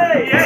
Yeah.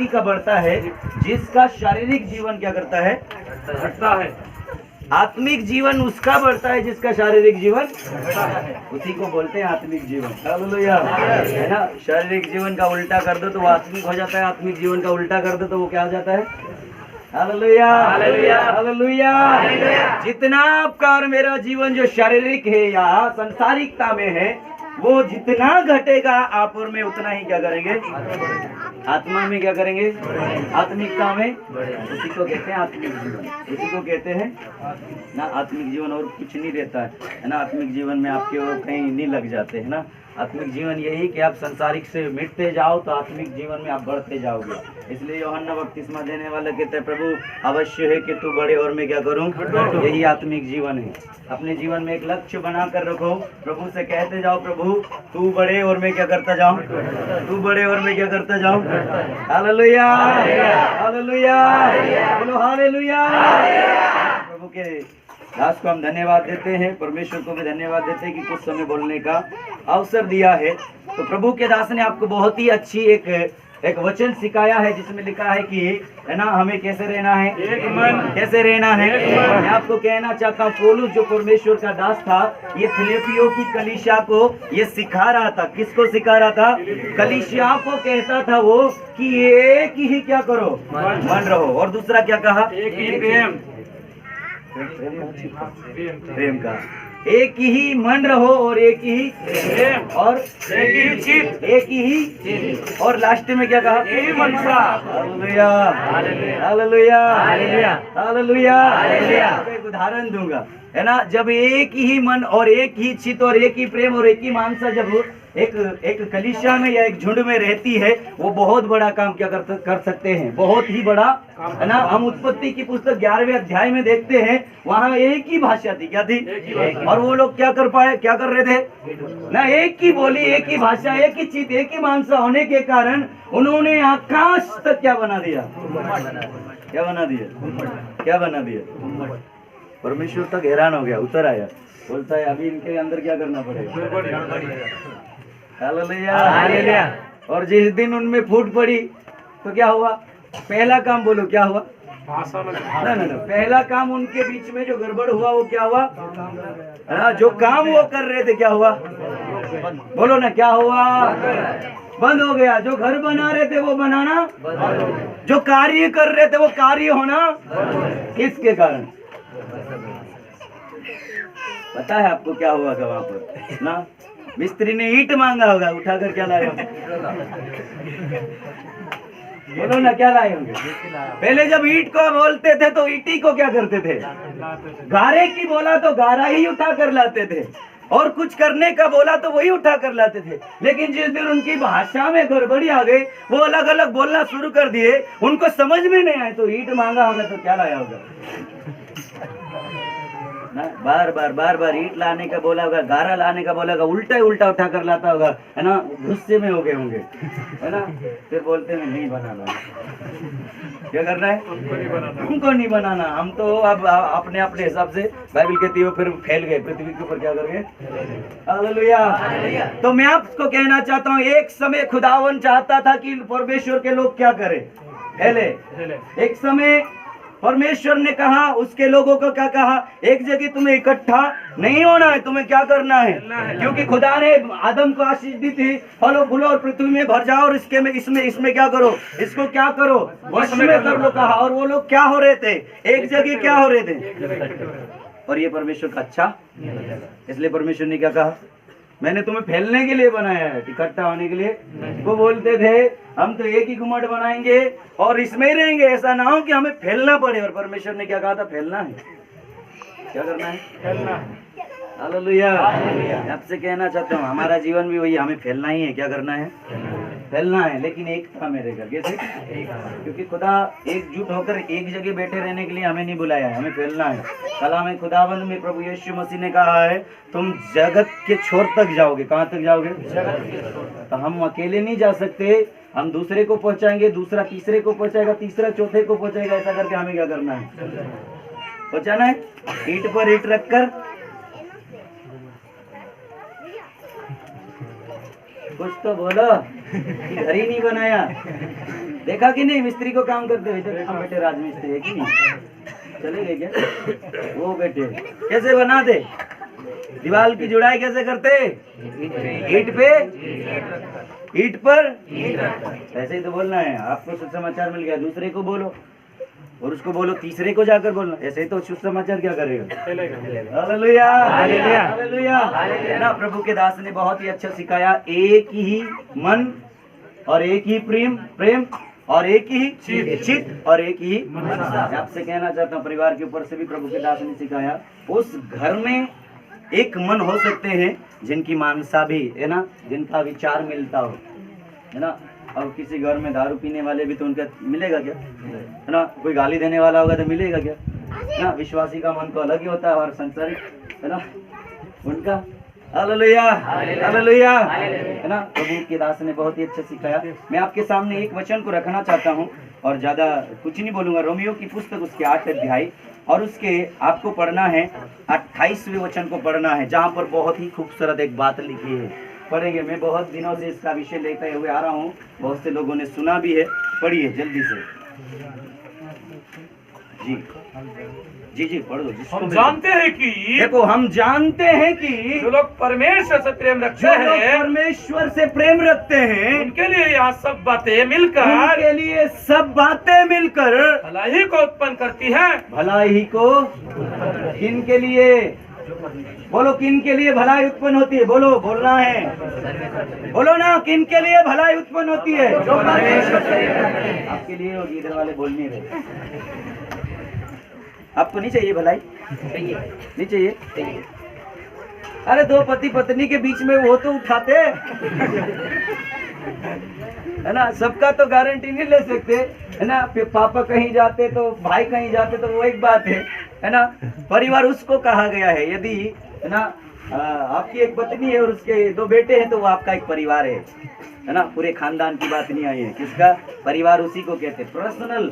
व्यक्ति का बढ़ता है जिसका शारीरिक जीवन क्या करता है, घटता है। आत्मिक जीवन उसका बढ़ता है जिसका शारीरिक जीवन घटता है। उसी को बोलते हैं आत्मिक जीवन। हालेलुया, है ना। शारीरिक जीवन का उल्टा कर दो तो वो आत्मिक हो जाता है, आत्मिक जीवन का उल्टा कर दो तो वो क्या हो जाता है। Hallelujah, hallelujah, hallelujah. जितना आपका और मेरा जीवन जो शारीरिक है या संसारिकता में है, वो जितना घटेगा आप और में उतना ही क्या करेंगे, आत्मा में क्या करेंगे, आत्मिकता में। उसी को कहते हैं आत्मिक जीवन, उसी को कहते हैं ना आत्मिक जीवन। और कुछ नहीं रहता है ना आत्मिक जीवन में, आपके और कहीं नहीं लग जाते है ना। आत्मिक जीवन यही कि आप संसारिक से मिटते जाओ तो आत्मिक जीवन में आप बढ़ते जाओगे। इसलिए यूहन्ना बपतिस्मा देने वाला कहते हैं, प्रभु अवश्य है कि तू बढ़े और मैं क्या करूं। यही आत्मिक जीवन है। अपने जीवन में एक लक्ष्य बना कर रखो, प्रभु से कहते जाओ, प्रभु तू बढ़े और मैं क्या करता जाऊं, तू बढ़े और मैं क्या करता जाऊं। हालेलुया, हालेलुया, बोलो हालेलुया। प्रभु के दास को हम धन्यवाद देते हैं, परमेश्वर को भी धन्यवाद देते हैं कि कुछ समय बोलने का अवसर दिया है। तो प्रभु के दास ने आपको बहुत ही अच्छी एक वचन सिखाया है जिसमें लिखा है कि है ना हमें कैसे रहना है, एक मन, कैसे रहना है। मैं आपको कहना चाहता हूँ, पौलुस जो परमेश्वर का दास था, ये फिलिप्पियों की कलीसिया को ये सिखा रहा था। किसको सिखा रहा था, कलीसिया को कहता था वो कि एक ही क्या करो, मन रहो। और दूसरा क्या कहा, एक ही प्रेम, प्रेम का, एक ही मन रहो और एक ही प्रेम, और एक ही चित्त, एक ही। और लास्ट में क्या कहा, एक ही मनसा। Hallelujah, hallelujah, hallelujah, hallelujah. एक उदाहरण दूंगा, है ना। जब एक ही मन और एक ही चित्त और एक ही प्रेम और एक ही मानसा जब एक कलीसिया में या एक झुंड में रहती है, वो बहुत बड़ा काम क्या कर सकते हैं, बहुत ही बड़ा, है ना। हम उत्पत्ति की पुस्तक 11वें अध्याय में देखते हैं, वहाँ एक ही भाषा थी, क्या थी, और वो लोग क्या कर पाए, क्या कर रहे थे ना, एक ही बोली, एक ही भाषा, एक ही चित्त, एक ही मानसा होने के कारण उन्होंने आकाश तक क्या बना दिया, क्या बना दिया, क्या बना दिया। परमेश्वर तक हैरान हो गया, उतर आया, बोलता है अभी इनके अंदर क्या करना पड़ेगा। Hallelujah, hallelujah. और जिस दिन उनमें फूट पड़ी तो क्या हुआ, पहला काम बोलो क्या हुआ, ना, पहला काम उनके बीच में जो गड़बड़ हुआ वो क्या हुआ, हाँ, जो काम वो कर रहे थे क्या हुआ, बोलो ना क्या हुआ, बंद हो गया। जो घर बना रहे थे वो बनाना, जो कार्य कर रहे थे वो कार्य होना, किसके कारण, पता है आपको क्या हुआ था वहां पर ना, मिस्त्री ने ईंट मांगा होगा, उठाकर क्या लाए होंगे, बोलो ना क्या लाए होंगे। पहले जब ईंट को बोलते थे तो ईंटी को क्या करते थे, गारे की बोला तो गारा ही उठा कर लाते थे, और कुछ करने का बोला तो वही उठा कर लाते थे। लेकिन जिस दिन उनकी भाषा में गड़बड़ी आ गई, वो अलग अलग बोलना शुरू कर दिए, उनको समझ में नहीं आए तो ईंट मांगा होगा तो क्या लाया होगा ना, बार बार ईंट लाने का बोला होगा, गारा लाने का बोला होगा, उल्टा ही उल्टा उठा कर लाता होगा, है ना। गुस्से में हो गए होंगे, है ना। फिर बोलते हैं नहीं बनाना, क्या करना है, हमको नहीं बनाना, हम तो अब अपने अपने हिसाब से, बाइबल कहती है फिर फैल गए पृथ्वी के ऊपर, क्या कर गए। हालेलुया। तो मैं आपको कहना चाहता हूँ, एक समय खुदावन चाहता था कि परमेश्वर के लोग क्या करें, फैले। एक समय परमेश्वर ने कहा, उसके लोगों को क्या कहा, एक जगह तुम्हें इकट्ठा नहीं होना है, तुम्हें क्या करना है, क्योंकि खुदा ने आदम को आशीष दी थी, फलो फूलो और पृथ्वी में भर जाओ और इसमें क्या करो, इसको क्या करो, वश में कर लो कहा। और वो लोग क्या हो रहे थे, एक जगह क्या हो रहे थे, और ये परमेश्वर का अच्छा, इसलिए परमेश्वर ने क्या कहा, मैंने तुम्हें फैलने के लिए बनाया है, इकट्ठा होने के लिए। वो बोलते थे हम तो एक ही घुमट बनाएंगे और इसमें ही रहेंगे, ऐसा ना हो कि हमें फैलना पड़े। और परमेश्वर ने क्या कहा था, फैलना है, क्या करना है, फैलना। हालेलुया। आपसे कहना चाहता हूँ, हमारा जीवन भी वही, हमें फैलना ही है, क्या करना है, फैलना है, लेकिन एक था मेरे घर, कैसे, क्योंकि खुदा एकजुट होकर एक जगह बैठे रहने के लिए हमें नहीं बुलाया है, हमें फैलना है। कलाम में खुदावंद में प्रभु यीशु मसीह ने कहा है, तुम जगत के छोर तक जाओगे, कहाँ तक जाओगे, तो हम अकेले नहीं जा सकते, हम दूसरे को पहुंचाएंगे, दूसरा तीसरे को पहुंचाएगा, तीसरा चौथे को पहुंचाएगा, ऐसा करके हमें क्या करना है, पहुंचाना है, ईंट पर ईंट रखकर। कुछ तो बोलो, घर ही नहीं बनाया, देखा कि नहीं मिस्त्री को काम करते हुए? इधर हम बेटे राजमिस्त्री है कि नहीं? चले गए क्या वो बेटे? कैसे बनाते? दीवार की जुड़ाई कैसे करते? ईंट पे ईंट पर ऐसे ही तो बोलना है। आपको सुसमाचार मिल गया, दूसरे को बोलो और उसको बोलो, तीसरे को जाकर बोलना। ऐसे ही तो सुसमाचार क्या करेगा? Hallelujah hallelujah. ना प्रभु के दास ने बहुत ही अच्छा सिखाया, एक ही मन और एक ही प्रेम और एक ही चित्त और एक ही। मैं आपसे कहना चाहता हूँ, परिवार के ऊपर से भी प्रभु के दास ने सिखाया, उस घर में एक मन हो सकते हैं जिनकी मानसा भी है ना, जिनका विचार मिलता हो, है ना। और किसी घर में दारू पीने वाले भी तो उनका मिलेगा क्या, है ना। कोई गाली देने वाला होगा तो मिलेगा क्या, है ना। विश्वासी का मन तो अलग ही होता है और संसारिक, है ना, उनका। हालेलुया हालेलुया, है ना। प्रभु के दास ने बहुत ही अच्छा सिखाया। मैं आपके सामने एक वचन को रखना चाहता हूँ और ज्यादा कुछ नहीं बोलूंगा। रोमियो की पुस्तक उसके 8 अध्याय और उसके आपको पढ़ना है 28वें वचन को पढ़ना है, जहाँ पर बहुत ही खूबसूरत एक बात लिखी है। पढ़ेंगे। मैं बहुत दिनों से इसका विषय लेते हुए आ रहा हूँ, बहुत से लोगों ने सुना भी है। पढ़िए जल्दी से। जी जी जी पढ़ दो। हम जानते हैं कि देखो, हम जानते हैं कि जो लोग परमेश्वर से प्रेम रखते जो लोग हैं, परमेश्वर से प्रेम रखते हैं, उनके लिए यह सब बातें मिलकर उनके लिए सब बातें मिलकर भलाई को उत्पन्न करती है। भलाई को किन के लिए? बोलो, किन के लिए भलाई उत्पन्न होती है? बोलो, बोलना है, बोलो ना, किन के लिए भलाई उत्पन्न होती है? आपके लिए होगी। इधर वाले बोल नहीं रहे। आपको नहीं चाहिए भलाई? नहीं चाहिए? अरे दो पति पत्नी के बीच में वो तो उठाते है ना। सबका तो गारंटी नहीं ले सकते, है ना। फिर पापा कहीं जाते तो भाई कहीं जाते तो वो एक बात है ना। परिवार उसको कहा गया है। यदि है ना आपकी एक पत्नी है और उसके 2 बेटे हैं तो वो आपका एक परिवार है ना। पूरे खानदान की बात नहीं आई है। किसका परिवार? उसी को कहते हैं पर्सनल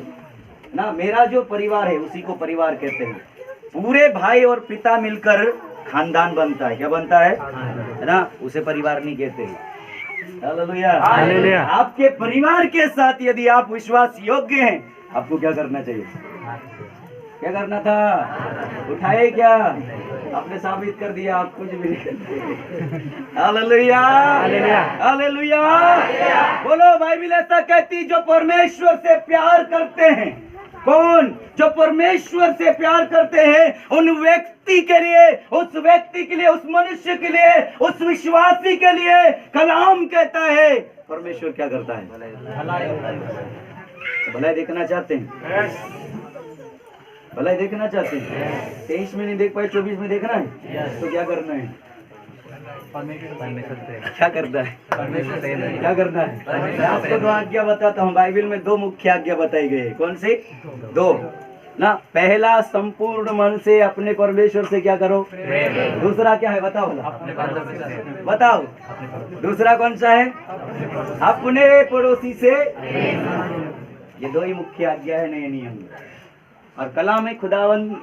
ना। मेरा जो परिवार है उसी को परिवार कहते हैं। पूरे भाई और पिता मिलकर खानदान बनता है। क्या बनता है ना? उसे परिवार नहीं कहते। Hallelujah hallelujah. आपके परिवार के साथ यदि आप विश्वास योग्य हैं, आपको क्या करना चाहिए? क्या करना था? उठाए क्या? आपने साबित कर दिया आप कुछ भी नहीं। Hallelujah hallelujah. बोलो, बाइबल ऐसा कहती, जो परमेश्वर से प्यार करते हैं। कौन? जो परमेश्वर से प्यार करते हैं उन व्यक्ति के लिए, उस व्यक्ति के लिए, उस मनुष्य के लिए, उस विश्वासी के लिए कलाम कहता है परमेश्वर क्या करता है? भलाई देखना चाहते हैं? भलाई देखना चाहते हैं? 23 में नहीं देख पाए, 24 में देखना है तो क्या करना है? क्या करना है? क्या करना है? मैं आपको 2 आज्ञा बताता हूँ। बाइबल में 2 मुख्य आज्ञा बताई गई है। कौन सी? 2 ना। पहला, संपूर्ण मन से अपने परमेश्वर से क्या करो? दूसरा क्या है? बताओ बताओ। दूसरा कौन सा है? अपने पड़ोसी से। ये 2 ही मुख्य आज्ञा है, नए नियम। और कलाम में खुदावन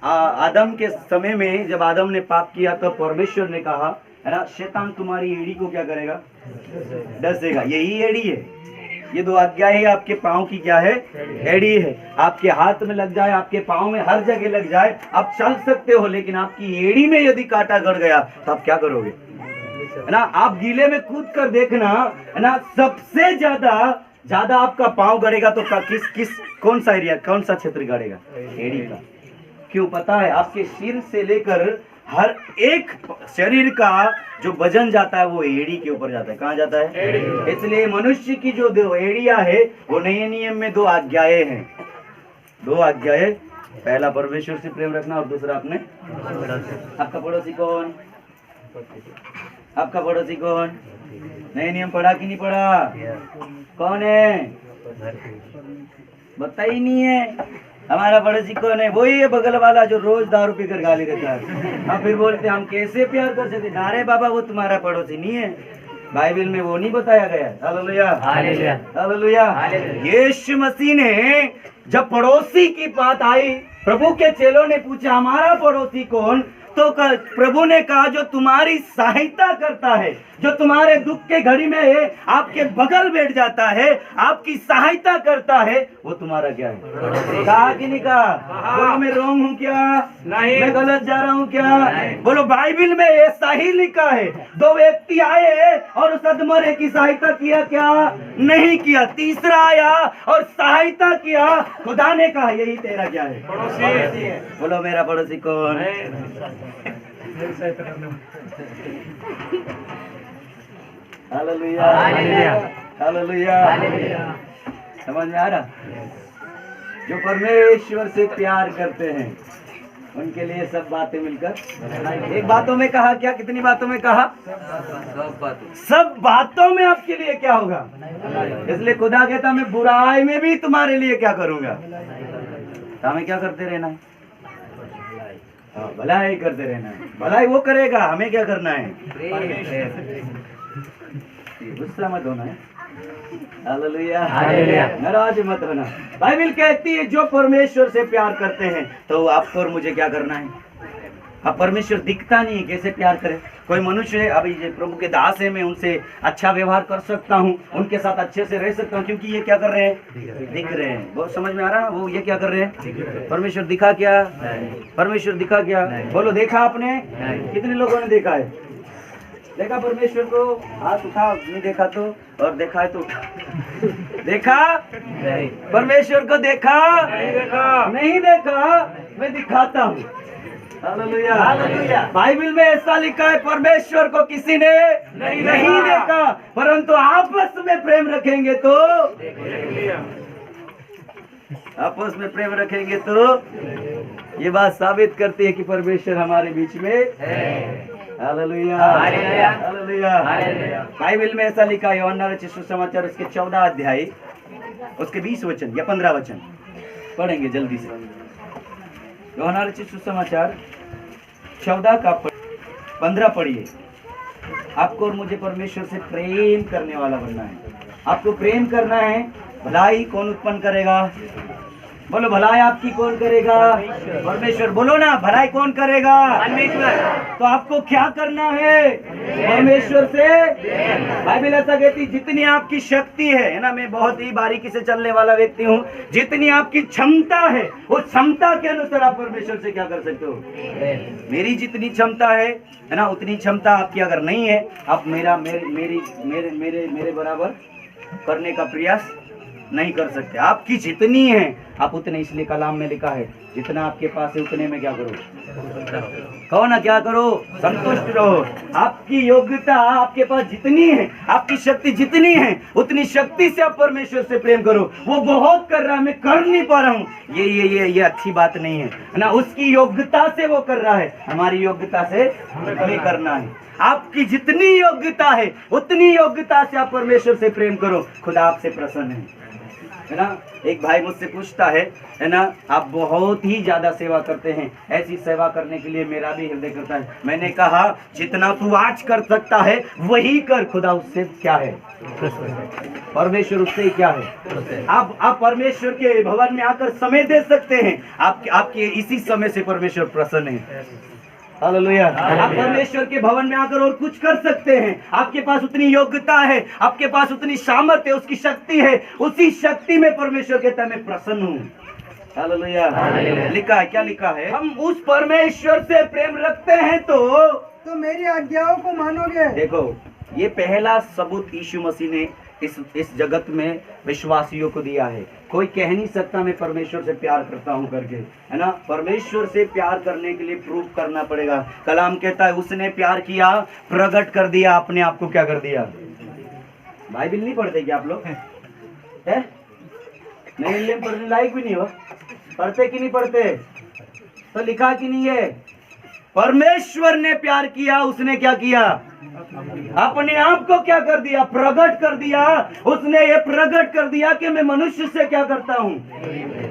आदम के समय में जब आदम ने पाप किया तो परमेश्वर ने कहा, है ना, शैतान तुम्हारी एड़ी को क्या करेगा? डसेगा। यही एड़ी है। ये 2 आज्ञा है। आपके पाँव की क्या है? एड़ी है। आपके हाथ में लग जाए, आपके पाँव में हर जगह लग जाए, आप चल सकते हो, लेकिन आपकी एड़ी में यदि कांटा गड़ गया तो आप क्या करोगे? है ना। आप गीले में कूद कर देखना, है ना, सबसे ज्यादा आपका पाँव गड़ेगा तो कौन सा एरिया, कौन सा क्षेत्र गड़ेगा? एड़ी का। क्यों पता है? आपके सिर से लेकर हर एक शरीर का जो वजन जाता है वो एड़ी के ऊपर जाता है। कहाँ जाता है? इसलिए मनुष्य की जो 2 एड़ियां है वो नए नियम में 2 आज्ञाएं हैं। 2 आज्ञाएं। पहला परमेश्वर से प्रेम रखना और दूसरा अपने। आपका पड़ोसी कौन? आपका पड़ोसी कौन? नए नियम पढ़ा कि नहीं पढ़ा? कौन है? बता ही नहीं है। हमारा पड़ोसी कौन है? वही है बगल वाला जो रोज दारू पीकर गाली देता है। हम फिर बोलते हैं हम कैसे प्यार कर सकते? अरे बाबा, वो तुम्हारा पड़ोसी नहीं है। बाइबल में वो नहीं बताया गया। Hallelujah hallelujah. यीशु मसीह ने जब पड़ोसी की बात आई, प्रभु के चेलों ने पूछा हमारा पड़ोसी कौन? तो प्रभु ने कहा जो तुम्हारी सहायता करता है, जो तुम्हारे दुख के घड़ी में आपके बगल बैठ जाता है, आपकी सहायता करता है, वो तुम्हारा क्या है? कहा कि नहीं कहा? बोलो मैं रॉन्ग हूँ क्या? नहीं। मैं गलत जा रहा हूँ क्या? बोलो बाइबल में ऐसा ही लिखा है। दो व्यक्ति आए और उस अधमरे की सहायता किया क्या? नहीं किया। तीसरा आया और सहायता किया। खुदा ने कहा यही तेरा क्या है? पड़ोसी। बोलो मेरा पड़ोसी कौन? Hallelujah, hallelujah. समझ में आ रहा? जो परमेश्वर से प्यार करते हैं उनके लिए सब बातें मिलकर एक बातों में कहा क्या? कितनी बातों में कहा? सब बातों में आपके लिए क्या होगा? इसलिए खुदा कहता मैं बुराई में भी तुम्हारे लिए क्या करूंगा? तो हमें क्या करते रहना है? हाँ, भलाई करते रहना है। भलाई वो करेगा, हमें क्या करना है? गुस्सा मत होना है। हालेलुया, नाराज मत होना। बाइबल कहती है जो परमेश्वर से प्यार करते हैं तो आपको और मुझे क्या करना है? अब परमेश्वर दिखता नहीं है, कैसे प्यार करे? कोई मनुष्य अभी ये प्रभु के दास है, मैं उनसे अच्छा व्यवहार कर सकता हूँ, उनके साथ अच्छे से रह सकता हूँ, क्योंकि ये क्या कर रहे हैं? दिख रहे हैं। वो समझ में आ रहा है? वो ये क्या कर रहे हैं? परमेश्वर दिखा क्या? परमेश्वर दिखा क्या? बोलो देखा आपने? कितने लोगों ने देखा है? देखा परमेश्वर को? हाथ उठा। नहीं देखा तो? और देखा है तो उठा। देखा? परमेश्वर को देखा? नहीं देखा। नहीं देखा? मैं दिखाता हूँ। हालेलुया। बाइबल में ऐसा लिखा है परमेश्वर को किसी ने नहीं देखा, परंतु आपस में प्रेम रखेंगे तो आपस में प्रेम रखेंगे तो ये बात साबित करती है कि परमेश्वर हमारे बीच में है। Hallelujah, hallelujah. बाइबल में ऐसा लिखा है यूहन्ना रचित सुसमाचार उसके 14 अध्याय उसके 20 वचन या 15 वचन पढ़ेंगे जल्दी से। यूहन्ना रचित सुसमाचार 14 का 15 पढ़िए। आपको और मुझे परमेश्वर से प्रेम करने वाला बनना है। आपको प्रेम करना है। भलाई कौन उत्पन्न करेगा? बोलो भलाई आपकी कौन करेगा? परमेश्वर। बोलो ना, भलाई कौन करेगा? परमेश्वर। तो आपको क्या करना है? परमेश्वर से। बाइबल ऐसा कहती जितनी आपकी शक्ति है ना, मैं बहुत ही बारीकी से चलने वाला व्यक्ति हूँ, जितनी आपकी क्षमता है उस क्षमता के अनुसार आप परमेश्वर से क्या कर सकते हो? मेरी जितनी क्षमता है ना, उतनी क्षमता आपकी अगर नहीं है, आप मेरा मेरे मेरी मेरे मेरे मेरे बराबर करने का प्रयास नहीं कर सकते। आपकी जितनी है आप उतने, इसलिए कलाम में लिखा है जितना आपके पास है उतने में क्या करो? कहो ना, क्या करो? संतुष्ट रहो। आपकी योग्यता आपके पास जितनी है, आपकी शक्ति जितनी है, उतनी शक्ति से आप परमेश्वर से प्रेम करो। वो बहुत कर रहा है, मैं कर नहीं पा रहा हूँ, ये अच्छी बात नहीं है ना। उसकी योग्यता से वो कर रहा है, हमारी योग्यता से हमें करना है। आपकी जितनी योग्यता है उतनी योग्यता से आप परमेश्वर से प्रेम करो। खुदा आपसे प्रसन्न है ना। एक भाई मुझसे पूछता है ना, आप बहुत ही ज्यादा सेवा करते हैं, ऐसी सेवा करने के लिए मेरा भी हृदय करता है। मैंने कहा जितना तू आज कर सकता है वही कर। खुदा उससे क्या है? परमेश्वर उससे क्या है? आप परमेश्वर के भवन में आकर समय दे सकते हैं। आपके इसी समय से परमेश्वर प्रसन्न है। हालेलुया। आप परमेश्वर के भवन में आकर और कुछ कर सकते हैं। आपके पास उतनी योग्यता है, आपके पास उतनी सामर्थ्य है, उसकी शक्ति है। उसी शक्ति में परमेश्वर कहता है मैं प्रसन्न हूँ। हालेलुया। लिखा है, क्या लिखा है? हम उस परमेश्वर से प्रेम रखते हैं तो मेरी आज्ञाओं को मानोगे। देखो, ये पहला सबूत यीशु मसीह ने इस जगत में विश्वासियों को दिया है। कोई कह नहीं सकता मैं परमेश्वर से प्यार करता हूं करके, है ना। परमेश्वर से प्यार करने के लिए प्रूफ करना पड़ेगा। कलाम कहता है उसने प्यार किया, प्रकट कर दिया, अपने आप को क्या कर दिया। बाइबल नहीं पढ़ते क्या आप लोग? है नहीं, पढ़ने लायक भी नहीं हो। पढ़ते कि नहीं पढ़ते? तो लिखा कि नहीं है? परमेश्वर ने प्यार किया, उसने क्या किया? अपने आप को क्या कर दिया? प्रकट कर दिया। उसने ये प्रकट कर दिया कि मैं मनुष्य से क्या करता हूँ?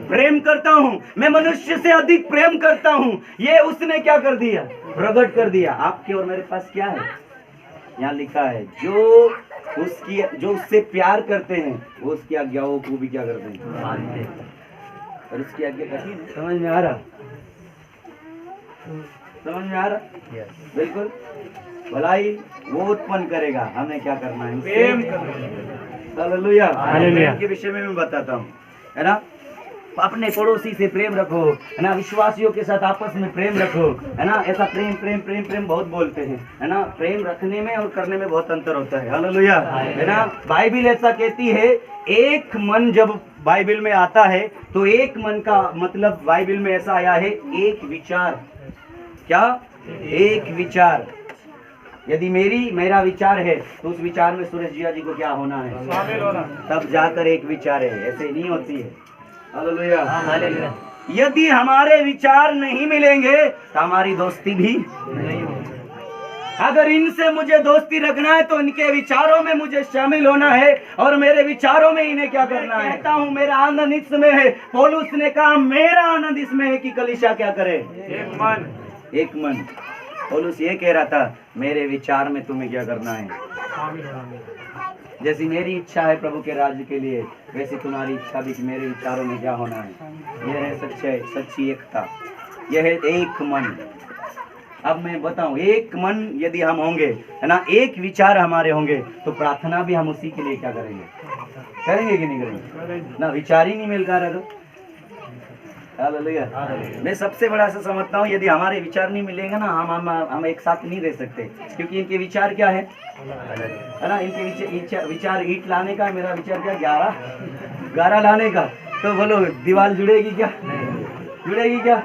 प्रेम करता हूँ। मैं मनुष्य से अधिक प्रेम करता हूँ। ये उसने क्या कर दिया? प्रकट कर दिया। आपके और मेरे पास क्या है? यहाँ लिखा है जो उससे प्यार करते हैं वो उसकी आज्ञाओं को भी क्या करते हैं? मानते हैं। और उसकी आज्ञा कठिन है, समझ में आ रहा? समझ में आ रहा? बिल्कुल। भलाई वो उत्पन्न करेगा, हमें क्या करना है? प्रेम करना। हालेलुया। हालेलुया। प्रेम के विषय में मैं बताता हूँ, है ना। अपने पड़ोसी से प्रेम रखो, है ना। विश्वासियों के साथ आपस में प्रेम रखो, है ना। ऐसा प्रेम प्रेम प्रेम प्रेम बहुत बोलते हैं, है ना। प्रेम रखने में और करने में बहुत अंतर होता है। हालेलुया, है ना। बाइबिल ऐसा कहती है, एक मन जब बाइबिल में आता है तो एक मन का मतलब बाइबिल में ऐसा आया है, एक विचार। क्या? एक विचार। यदि मेरा विचार है तो उस विचार में सुरेश जिया जी को क्या होना है? शामिल होना। तब जाकर एक विचार है, ऐसे नहीं होती है। हालेलुया। यदि हमारे विचार नहीं मिलेंगे तो हमारी दोस्ती भी नहीं होगी। अगर इनसे मुझे दोस्ती रखना है तो इनके विचारों में मुझे शामिल होना है और मेरे विचारों में इन्हें क्या करना है? कहता हूँ मेरा आनंद इसमें है। पौलुस ने कहा मेरा आनंद इसमें है कि कलीसिया क्या करे? एक मन। एक मन। पौलुस ये कह रहा था, मेरे विचार में तुम्हें क्या करना है? शामिल होना। जैसी मेरी इच्छा है प्रभु के राज्य के लिए, वैसे तुम्हारी इच्छा भी कि मेरे विचारों में क्या होना है। यह है सच्ची एकता, यह है एक मन। अब मैं बताऊं, एक मन यदि हम होंगे, है ना, एक विचार हमारे होंगे तो प्रार्थना भी हम उसी के लिए क्या करेंगे? करेंगे कि नहीं करेंगे? ना विचार ही नहीं मिल पा रहा तो। हालेलुया। मैं सबसे बड़ा ऐसा समझता हूँ, यदि हमारे विचार नहीं मिलेंगे ना, हम एक साथ नहीं रह सकते, क्योंकि इनके विचार क्या है ना। इनके विचार ईंट लाने का, मेरा विचार क्या? गारा लाने का। तो बोलो दीवार जुड़ेगी क्या? जुड़ेगी क्या?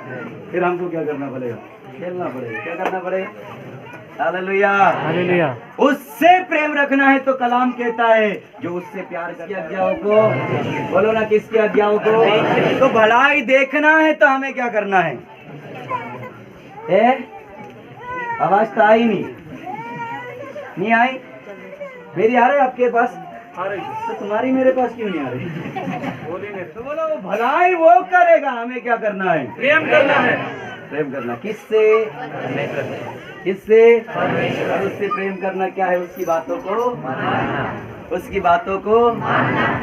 फिर हमको क्या करना पड़ेगा? खेलना पड़ेगा। क्या करना पड़ेगा? हालेलुया। हालेलुया। उससे प्रेम रखना है तो कलाम कहता है, जो उससे प्यार की आज्ञाओं को, बोलो ना, किसकी आज्ञाओं को? तो भलाई देखना है तो हमें क्या करना है? आवाज तो आई नहीं आई? मेरी आ रही है आपके पास? तो तुम्हारी मेरे पास क्यों नहीं आ रही? तो बोलो भलाई वो करेगा, हमें क्या करना है? प्रेम करना है। प्रेम करना किससे? किससे? और उससे प्रेम करना क्या है? उसकी बातों को, उसकी बातों को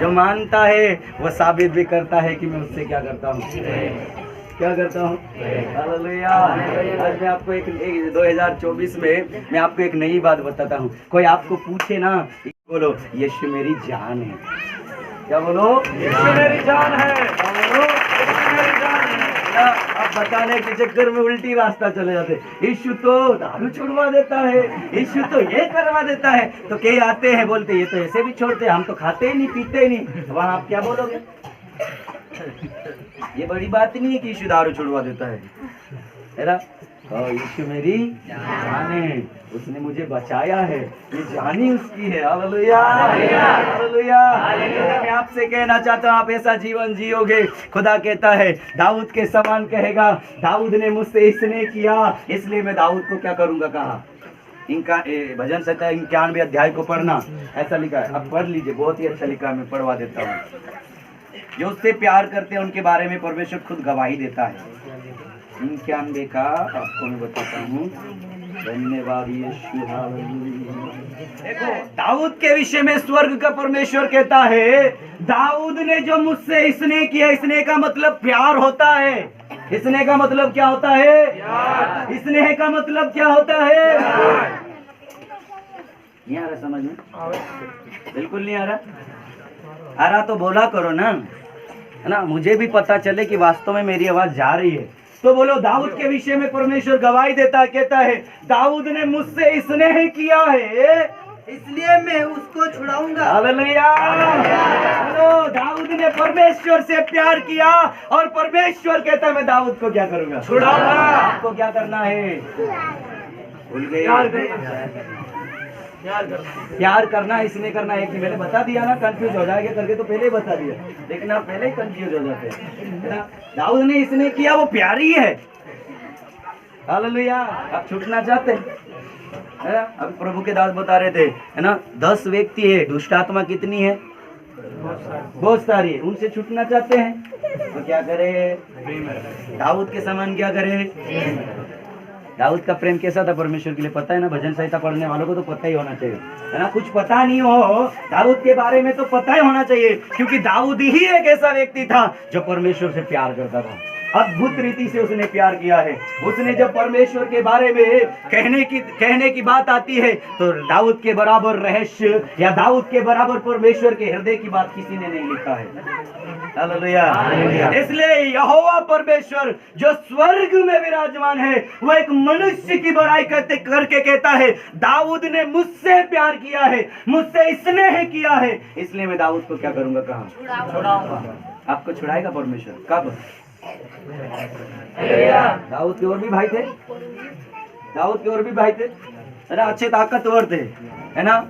जो मानता है वो साबित भी करता है कि मैं उससे क्या करता हूँ? क्या करता हूँ? हालेलुया। आज मैं आपको एक 2024 में मैं आपको एक नई बात बताता हूँ। कोई आपको पूछे ना, बोलो यीशु मेरी जान है। क्या बोलो? यीशु मेरी जान है। बोलो यीशु मेरी जान है। अब बताने के चक्कर में उल्टी रास्ता चले जाते। यीशु तो दारू छुड़वा देता है, यीशु तो ये करवा देता है। तो कई आते हैं बोलते ये तो ऐसे भी छोड़ते, हम तो खाते ही नहीं पीते ही नहीं। वहाँ आप क्या बोलोगे? ये बड़ी बात नहीं है कि यीशु दारू छुड़वा देता है ना। यीशु मेरी जान है, उसने मुझे बचाया है, ये जानी उसकी है। Hallelujah, hallelujah. मैं आपसे कहना चाहता हूँ, आप ऐसा जीवन जियोगे। खुदा कहता है दाऊद के समान कहेगा, दाऊद ने मुझसे इसने किया इसलिए मैं दाऊद को क्या करूंगा कहा। इनका भजन संहिता 91 अध्याय को पढ़ना, ऐसा लिखा है। अब पढ़ लीजिए, बहुत ही अच्छा लिखा है, मैं पढ़वा देता हूँ। जो उससे प्यार करते हैं उनके बारे में परमेश्वर खुद गवाही देता है। 91 का आपको मैं बताता हूँ। धन्यवाद यीशु। देखो, दाऊद के विषय में स्वर्ग का परमेश्वर कहता है, दाऊद ने जो मुझसे स्नेह किया, स्नेह का मतलब प्यार होता है। स्नेह का मतलब क्या होता है? स्नेह का मतलब क्या होता है? नहीं आ रहा समझ में? बिल्कुल नहीं आ रहा। आ रहा तो बोला करो ना, है ना। मुझे भी पता चले कि वास्तव में मेरी आवाज जा रही है। तो बोलो, दाऊद के विषय में परमेश्वर गवाही देता है, कहता है दाऊद ने मुझसे स्नेह किया है इसलिए मैं उसको छुड़ाऊंगा। हालेलुया। बोलो, दाऊद ने परमेश्वर से प्यार किया और परमेश्वर कहता है मैं दाऊद को क्या करूंगा? छुड़ाऊंगा। आपको क्या करना है? भूल गए? प्यार करना, इसने करना है कि मैंने बता दिया ना, कंफ्यूज हो जाएगा करके तो पहले ही बता दिया, लेकिन आप पहले ही कंफ्यूज हो जाते हैं। दाऊद ने इसने किया, वो प्यारी है। हालेलुया। आप छूटना चाहते हैं? अब प्रभु के दास बता रहे थे, है ना, 10 व्यक्ति है, दुष्ट आत्मा कितनी है? बहुत सारी है। उनसे छूटना चाहते हैं तो क्या करे? दाऊद के समान क्या करे? दाऊद का प्रेम कैसा था परमेश्वर के लिए पता है ना। भजन संहिता पढ़ने वालों को तो पता ही होना चाहिए, है ना। कुछ पता नहीं हो दाऊद के बारे में तो पता ही होना चाहिए, क्योंकि दाऊद ही एक ऐसा व्यक्ति था जो परमेश्वर से प्यार करता था। अद्भुत रीति से उसने प्यार किया है। उसने जब परमेश्वर के बारे में कहने की बात आती है तो दाऊद के बराबर रहस्य या दाऊद के बराबर परमेश्वर के हृदय की बात किसी ने नहीं लिखा है। हालेलुया। इसलिए यहोवा परमेश्वर जो स्वर्ग में विराजमान है वह एक मनुष्य की बड़ाई करके कहता है, दाऊद ने मुझसे प्यार किया है, मुझसे स्नेह किया है, इसलिए मैं दाऊद को क्या करूंगा, कहा छुड़ाऊंगा। आपको छुड़ाएगा परमेश्वर कब? दाऊद के और भी भाई थे, दाऊद के और भी भाई थे, है ना, अच्छे ताकतवर थे, है ना,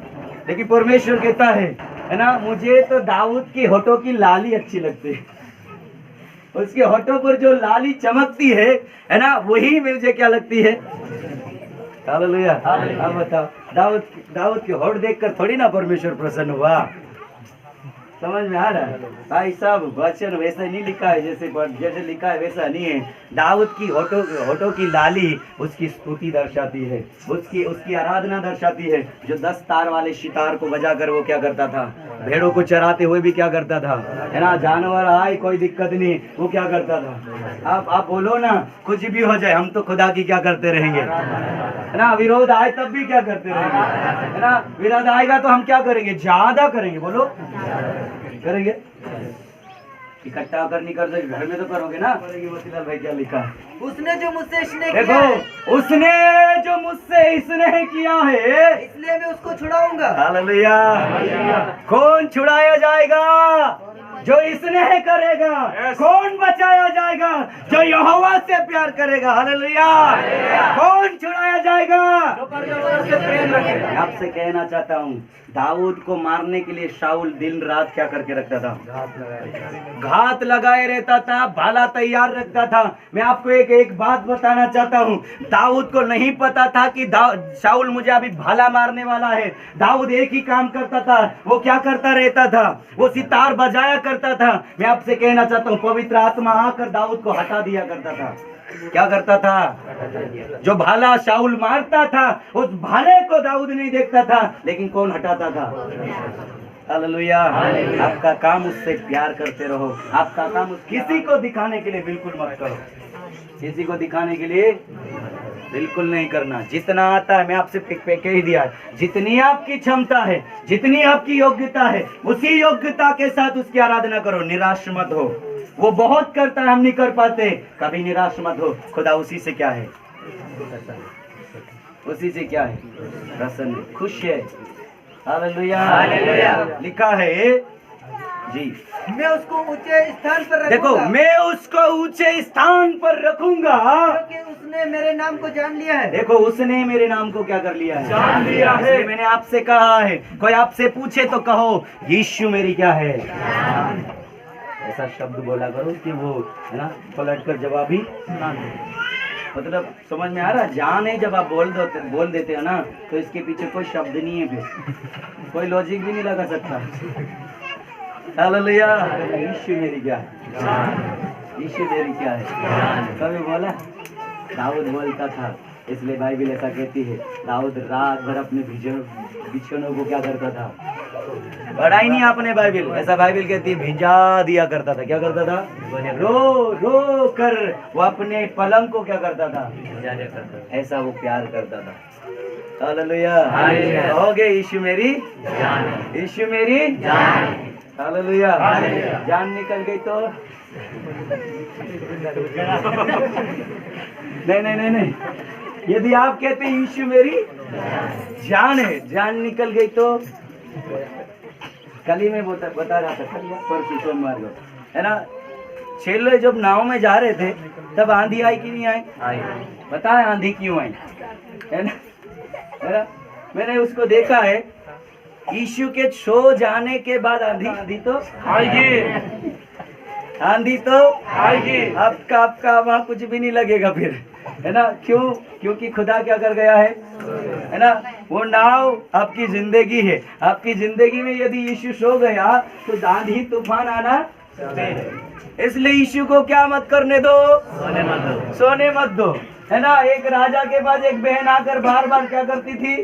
लेकिन परमेश्वर कहता है ना, मुझे तो दाऊद की होठों की लाली अच्छी लगती है, उसके होठों पर जो लाली चमकती है ना, वही मुझे क्या लगती है। हालेलुया। अब बताओ, दाऊद के होठ देखकर थोड़ी ना परमेश्वर प्रसन्न हुआ। समझ में आ रहा है भाई साहब? वचन वैसे नहीं लिखा है जैसे लिखा है वैसा नहीं है। दाऊद की होठों की लाली उसकी स्तुति दर्शाती है, उसकी आराधना दर्शाती है। जो 10 तार वाले सितार को बजाकर वो क्या करता था, भेड़ों को चराते हुए भी क्या करता था, है ना, जानवर आए कोई दिक्कत नहीं, वो क्या करता था। आप बोलो ना, कुछ भी हो जाए हम तो खुदा की क्या करते रहेंगे, है ना, विरोध आए तब भी क्या करते रहेंगे, है ना, विरोध आएगा तो हम क्या करेंगे, ज्यादा करेंगे, बोलो करेंगे। इकट्ठा होकर नहीं करते, घर में तो करोगे ना। मोतीलाल भाई क्या लिखा है? उसने जो मुझसे स्नेह देखो, किया है, उसने जो मुझसे स्नेह किया है, इसलिए मैं उसको छुड़ाऊंगा। हालेलुया। कौन छुड़ाया जाएगा? जो स्नेह करेगा। कौन बचाया जाएगा? जो यहोवा से प्यार करेगा। हालेलुया। कौन छुड़ाया जाएगा? मैं आपसे कहना चाहता हूँ, दाऊद को मारने के लिए शाऊल दिन रात क्या करके रखता था, घात लगाए रहता था, भाला तैयार रखता था। मैं आपको एक बात बताना चाहता हूँ, दाऊद को नहीं पता था कि शाऊल मुझे अभी भाला मारने वाला है। दाऊद एक ही काम करता था, वो क्या करता रहता था, वो सितार बजाया करता था। मैं आपसे कहना चाहता हूँ, पवित्र आत्मा आकर दाऊद को हटा दिया करता था। क्या करता था? जो भाला शाऊल मारता था, उस भाले को दाऊद नहीं देखता था, लेकिन कौन हटाता था? हालेलुया। आपका काम उससे प्यार करते रहो। आपका काम किसी को दिखाने के लिए बिल्कुल मत करो, किसी को दिखाने के लिए बिल्कुल नहीं करना। जितना आता है, मैं आपसे कह ही दिया है, जितनी आपकी क्षमता है, जितनी आपकी योग्यता है, उसी योग्यता के साथ उसकी आराधना करो। निराश मत हो। वो बहुत करता है, हम नहीं कर पाते, कभी निराश मत हो। खुदा उसी से क्या है, उसी से क्या है, प्रसन्न है, खुश है। हालेलुया। लिखा है जी, मैं उसको ऊंचे स्थान पर रखूंगा। देखो, मैं उसको ऊंचे स्थान पर रखूंगा, क्योंकि उसने मेरे नाम को जान लिया है। देखो, उसने मेरे नाम को क्या कर लिया है, जान लिया है। इसलिए मैंने आपसे कहा है, कोई आपसे पूछे तो कहो, यीशु मेरी क्या है। ऐसा शब्द बोला करो कि वो, है ना, पलट कर जवाब ही ना दे। मतलब समझ में आ रहा? जान है, जब आप बोल देते हो ना, तो इसके पीछे कोई शब्द नहीं है, फिर कोई लॉजिक भी नहीं लगा सकता। हालेलुया। यीशु मेरी क्या है, यीशु मेरी क्या है। कभी बोला? दाऊद बोलता था, इसलिए बाइबल ऐसा कहती है, दाऊद रात भर अपने बिछौनों को क्या करता था, पढ़ा ही नहीं आपने बाइबल, ऐसा बाइबल कहती है, भिजा दिया करता था। क्या करता था? रो रो कर वो अपने पलंग को क्या करता था, ऐसा वो प्यार करता था। हालेलुया। हो गए यीशु मेरी, यीशु मेरी हालेलुया। जान निकल गई तो नहीं, यदि आप कहते यीशु मेरी जान है, जान निकल गई तो, कल ही मैं बता रहा था, कल परसों सोमवार को, है ना, चेले जब नाव में जा रहे थे तब आंधी आई कि नहीं आई? बताए आंधी क्यों आई, है ना? मैंने उसको देखा है, यीशु के सो जाने के बाद आंधी तो आएगी, आंधी तो आएगी। आपका वहाँ कुछ भी नहीं लगेगा फिर, है ना? क्यों? क्योंकि खुदा क्या कर गया है ना? वो नाव आपकी जिंदगी है। आपकी जिंदगी में यदि यीशु सो गया तो आंधी तूफान आना, इसलिए यीशु को क्या मत करने दो, सोने मत दो, है ना? एक राजा के पास एक बहन आकर बार बार क्या करती थी,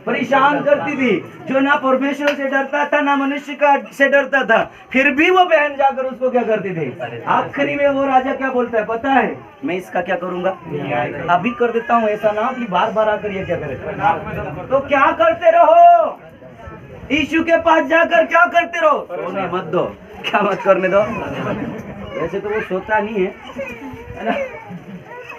परेशान करती थी, जो ना परमेश्वर से डरता था ना मनुष्य का से डरता था, फिर भी वो बहन जाकर उसको क्या करती थी। आखिरी में वो राजा क्या बोलता है पता है, मैं इसका क्या करूंगा, अभी कर देता हूँ, ऐसा ना कि बार बार आकर ये क्या करे। तो क्या करते रहो, यीशु के पास जाकर क्या करते रहो, सोने मत दो, क्या मत करने दो। वैसे तो वो सोता नहीं है ना,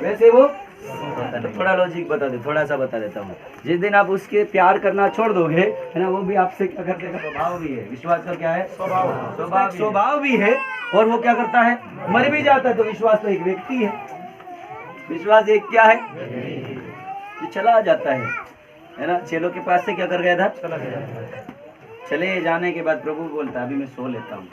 वैसे वो तो थोड़ा लॉजिक बता दे, थोड़ा सा बता देता हूँ। जिस दिन आप उसके प्यार करना छोड़ दोगे है ना, वो भी आपसे क्या करने का स्वभाव भी है। विश्वास का क्या है, स्वभाव भी है। और वो क्या करता है, मर भी जाता है। तो विश्वास तो एक व्यक्ति है, विश्वास एक क्या है, ये चला जाता है ना। चेलों के पास से क्या कर गया था, चले जाने के बाद प्रभु बोलता है अभी मैं सो लेता हूँ।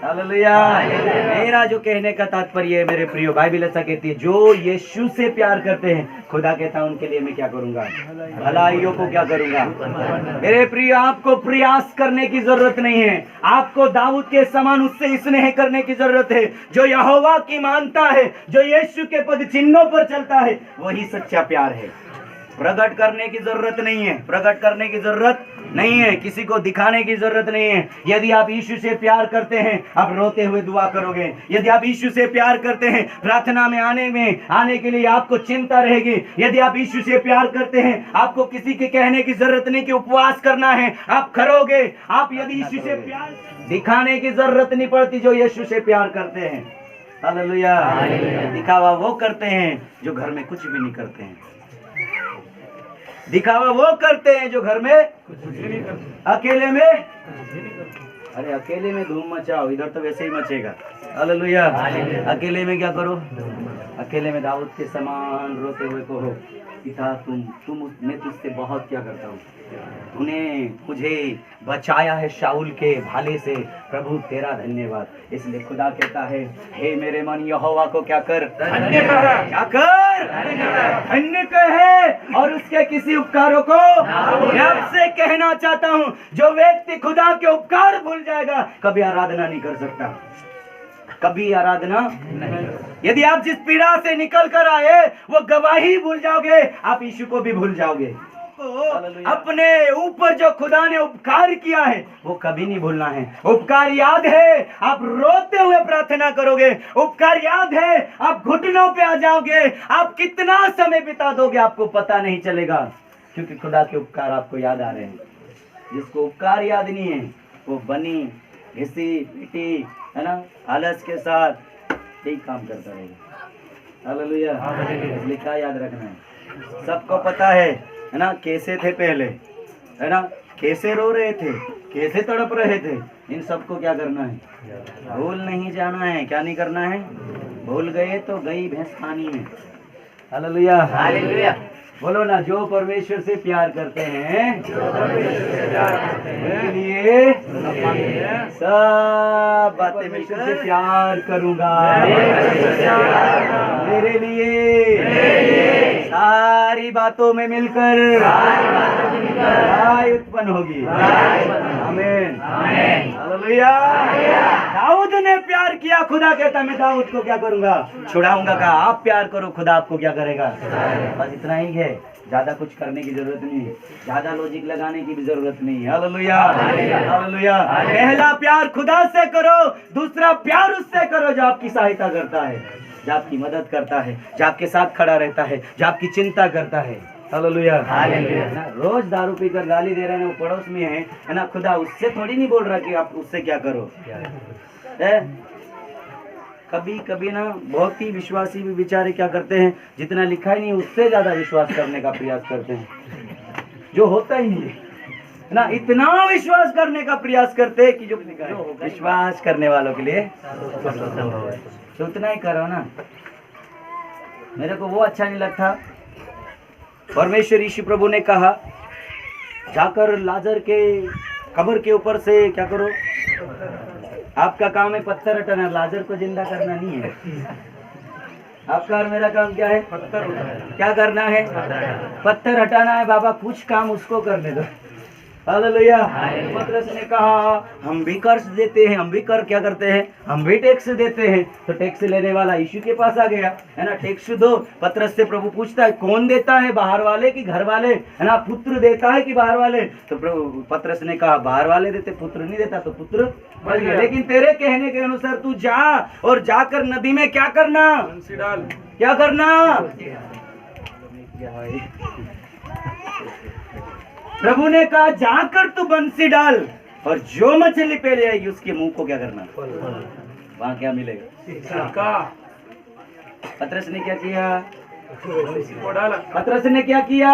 हालेलुया। मेरा जो कहने का तात्पर्य है मेरे प्रियो, बाइबल ऐसा कहती है, जो यीशु से प्यार करते हैं, खुदा कहता है उनके लिए मैं क्या करूंगा, भलाइयों को क्या करूंगा। मेरे प्रियो, आपको प्रयास करने की जरूरत नहीं है, आपको दाऊद के समान उससे स्नेह करने की जरूरत है। जो यहोवा की मानता है, जो यीशु के पद चिन्हों पर चलता है, वही सच्चा प्यार है। प्रकट करने की जरूरत नहीं है, प्रकट करने की जरूरत नहीं है, किसी को दिखाने की जरूरत नहीं है। यदि आप यीशु से प्यार करते हैं, आप रोते हुए दुआ करोगे। यदि आप यीशु से प्यार करते हैं, प्रार्थना में आने के लिए आपको चिंता रहेगी। यदि आप यीशु से प्यार करते हैं, आपको किसी के कहने की जरूरत नहीं कि उपवास करना है, आप करोगे। आप यदि यीशु से प्यार, दिखाने की जरूरत नहीं पड़ती जो यीशु से प्यार करते हैं। हालेलुया। दिखावा वो करते हैं जो घर में कुछ भी नहीं करते हैं। दिखावा वो करते हैं जो घर में अकेले में, अरे अकेले में धूम मचाओ, इधर तो वैसे ही मचेगा। हालेलुया। अकेले में क्या करो, अकेले में दाऊद के समान रोते हुए कहो, पिता मैं तुझसे बहुत क्या करता हूँ, उन्हें मुझे बचाया है शाऊल के भाले से, प्रभु तेरा धन्यवाद। इसलिए खुदा कहता है, हे मेरे मन यहोवा को क्या कर, क्या कर, धन्य कहे और उसके किसी उपकारों को। मैं आपसे कहना चाहता हूँ, जो व्यक्ति खुदा के उपकार भूल जाएगा कभी आराधना नहीं कर सकता, कभी आराधना नहीं। यदि आप जिस पीड़ा से निकल कर आए वो गवाही भूल जाओगे, आप यीशु को भी भूल जाओगे। अपने ऊपर जो खुदा ने उपकार किया है वो कभी नहीं भूलना है। उपकार याद है, आप रोते हुए प्रार्थना करोगे। उपकार याद है, आप घुटनों पे आ जाओगे। आप कितना समय बिता दोगे आपको पता नहीं चलेगा, क्योंकि खुदा के उपकार आपको याद आ रहे हैं। जिसको उपकार याद नहीं है वो बनी घिसी पीटी है ना, आलस के साथ यही काम करता रहेगा। हालेलुया। इसलिए क्या याद रखना है, सबको पता है ना, कैसे थे पहले, है ना, कैसे रो रहे थे, कैसे तड़प रहे थे। इन सबको क्या करना है, भूल नहीं जाना है। क्या नहीं करना है, भूल गए तो गई भैंस पानी में। हालेलुया। हालेलुया। बोलो ना, जो परमेश्वर से प्यार करते हैं उनके लिए सब बातें मिलकर प्यार करूंगा। मेरे लिए सारी बातों में मिलकर राय उत्पन्न होगी। आमीन। हालेलुया। दाऊद ने प्यार किया, खुदा कहता मैं दाऊद को क्या करूंगा, छुड़ाऊंगा। कहा आप प्यार करो, खुदा आपको क्या करेगा। बस इतना ही है, ज्यादा कुछ करने की जरूरत नहीं है, ज्यादा लॉजिक लगाने की भी जरूरत नहीं है। हालेलुया। हालेलुया। पहला प्यार खुदा से करो, दूसरा प्यार उससे करो जो आपकी सहायता करता है, जो आपकी मदद करता है, जो आपके साथ खड़ा रहता है, जो आपकी चिंता करता है। हालेलुया। हालेलुया। रोज दारू पीकर गाली दे रहे हैं, वो पड़ोस में है ना, खुदा उससे थोड़ी नहीं बोल रहा कि आप उससे क्या करो। कभी कभी ना बहुत ही विश्वासी भी बेचारे क्या करते हैं, जितना लिखा ही नहीं उससे ज्यादा विश्वास करने का प्रयास करते हैं, जो होता ही नहीं है ना। इतना विश्वास करने का प्रयास करते हैं कि जो विश्वास करने वालों के लिए तो उतना ही करो ना। मेरे को वो अच्छा नहीं लगता। परमेश्वर यीशु प्रभु ने कहा, जाकर लाजर के कब्र के ऊपर से क्या करो, आपका काम है पत्थर हटाना, लाजर को जिंदा करना नहीं है। आपका और मेरा काम क्या है, पत्थर क्या करना है, पत्थर हटाना है। बाबा कुछ काम उसको करने दो, हालेलुया। पतरस ने कहा हम भी कर्ज देते हैं, हम भी कर क्या करते हैं, हम भी टैक्स देते हैं। तो टैक्स लेने वाला यीशु के पास आ गया, है ना, टैक्स दो। पतरस से प्रभु पूछता है कौन देता है, बाहर वाले कि घर वाले, है ना, पुत्र देता है कि बाहर वाले। तो प्रभु पतरस ने कहा बाहर वाले देते, पुत्र नहीं देता, तो पुत्र मर गया। लेकिन तेरे कहने के अनुसार तू जा और जाकर नदी में क्या करना, बंसी डाल। क्या करना। प्रभु ने कहा जाकर तू बंसी डाल और जो मछली पे ले आएगी उसके मुंह को क्या करना, वहां क्या मिलेगा, सिक्का। पतरस ने क्या किया, वो डाला। पतरस ने क्या किया,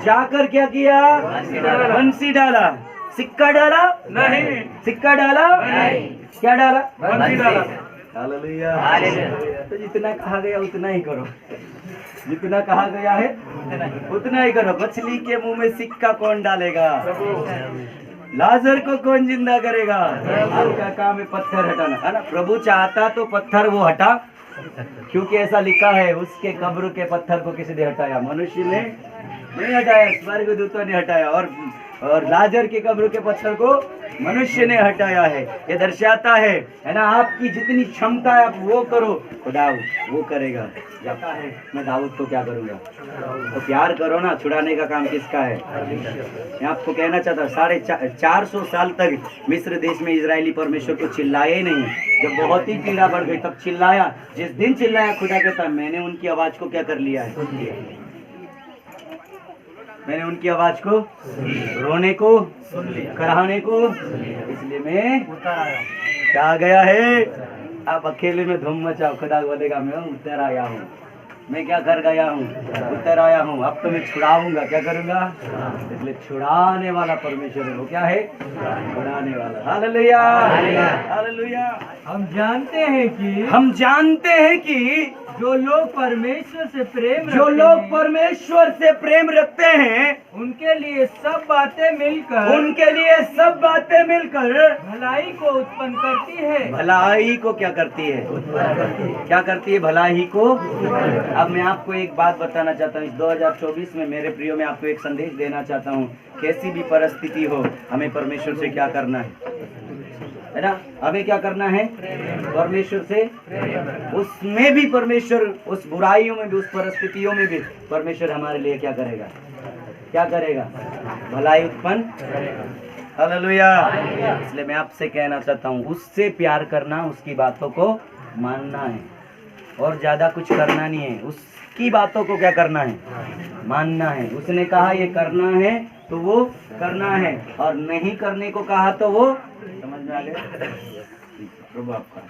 जाकर क्या किया, बंसी डाला। सिक्का डाला नहीं। सिक्का डाला नहीं। क्या डाला, बंसी डाला। हालेलुया। तो जितना कहा गया उतना ही करो, जितना कहा गया है उतना ही करो। मछली के मुंह में सिक्का कौन डालेगा, लाजर को कौन जिंदा करेगा। आपका काम है पत्थर हटाना, है ना। प्रभु चाहता तो पत्थर वो हटा, क्योंकि ऐसा लिखा है उसके कब्र के पत्थर को किसी ने हटाया, मनुष्य ने नहीं हटाया, स्वर्गदूतों ने हटाया। और लाजर के कब्र के पत्थर को मनुष्य ने हटाया है। ये दर्शाता है ना, आपकी जितनी क्षमता है आप वो करो, खुदा वो करेगा। जाता है मैं दाऊद को क्या करूंगा, तो प्यार करो ना। छुड़ाने का काम किसका है, मैं आपको कहना चाहता हूँ। 450 साल तक मिस्र देश में इजरायली परमेश्वर को चिल्लाया ही नहीं। जब बहुत ही पीड़ा बढ़ गई तब चिल्लाया। जिस दिन चिल्लाया खुदा कहता मैंने उनकी आवाज को क्या कर लिया है, मैंने उनकी आवाज को, रोने को, कराहने को, इसलिए मैं क्या आ गया है। आप अकेले में धूम मचाओ, खुदा बोलेगा मैं उतर आया हूँ, मैं क्या कर गया हूँ, उतर आया हूँ। अब तो मैं छुड़ाऊंगा, क्या करूंगा, इसलिए छुड़ाने वाला परमेश्वर है। वो क्या है, छुड़ाने वाला। Hallelujah, hallelujah. हम जानते हैं कि जो लोग परमेश्वर से प्रेम जो रखते लोग हैं, परमेश्वर से प्रेम रखते हैं उनके लिए सब बातें मिलकर उनके लिए सब बातें मिलकर भलाई को उत्पन्न करती है। भलाई को क्या करती है, क्या करती है, भलाई को। अब मैं आपको एक बात बताना चाहता हूँ। इस 2024 में मेरे प्रियो में आपको एक संदेश देना चाहता हूँ। कैसी भी परिस्थिति हो हमें परमेश्वर से क्या करना है ना, हमें क्या करना है, परमेश्वर से। उसमें भी परमेश्वर, उस बुराइयों में भी, उस परिस्थितियों में भी परमेश्वर हमारे लिए क्या करेगा, क्या करेगा, भलाई उत्पन्न। हालेलुया। इसलिए मैं आपसे कहना चाहता हूँ उससे प्यार करना, उसकी बातों को मानना है और ज्यादा कुछ करना नहीं है। उसकी बातों को क्या करना है, मानना है। उसने कहा ये करना है तो वो करना है, और नहीं करने को कहा तो वो, समझ में आ गया। प्रभु आपका